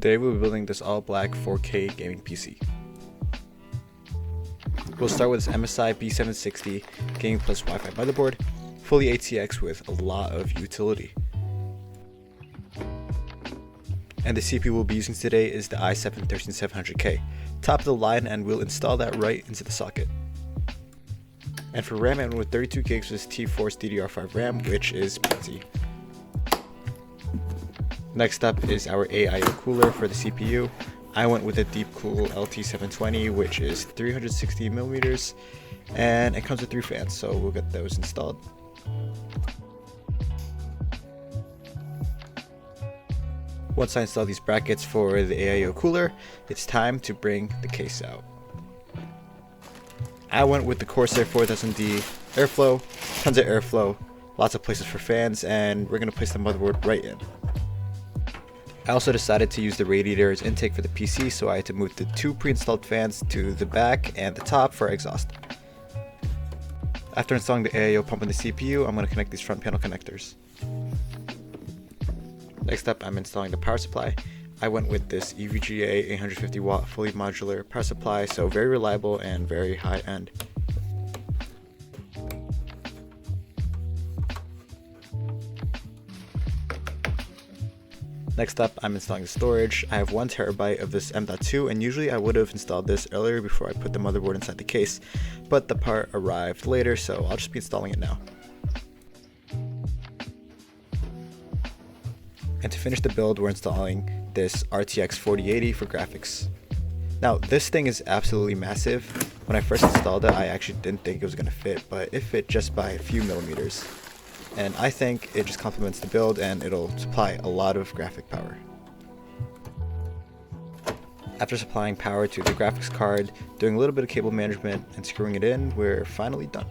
Today we'll be building this all-black 4K gaming PC. We'll start with this MSI B760 Gaming Plus Wi-Fi motherboard, fully ATX with a lot of utility. And the CPU we'll be using today is the i7-13700K, top of the line, and we'll install that right into the socket. And for RAM, I went with 32 gigs with T-Force DDR5 RAM, which is plenty. Next up is our AIO cooler for the CPU. I went with a Deepcool LT720, which is 360mm, and it comes with 3 fans, so we'll get those installed. Once I install these brackets for the AIO cooler, it's time to bring the case out. I went with the Corsair 4000D airflow, tons of airflow, lots of places for fans, and we're going to place the motherboard right in. I also decided to use the radiator as intake for the PC, so I had to move the 2 pre-installed fans to the back and the top for exhaust. After installing the AIO pump on the CPU, I'm going to connect these front panel connectors. Next up, I'm installing the power supply. I went with this EVGA 850 watt fully modular power supply, so very reliable and very high end. Next up, I'm installing the storage. I have 1 terabyte of this M.2, and usually I would have installed this earlier before I put the motherboard inside the case, but the part arrived later, so I'll just be installing it now. And to finish the build, we're installing this RTX 4080 for graphics. Now, this thing is absolutely massive. When I first installed it, I actually didn't think it was going to fit, but it fit just by a few millimeters. And I think it just complements the build and it'll supply a lot of graphic power. After supplying power to the graphics card, doing a little bit of cable management and screwing it in, we're finally done.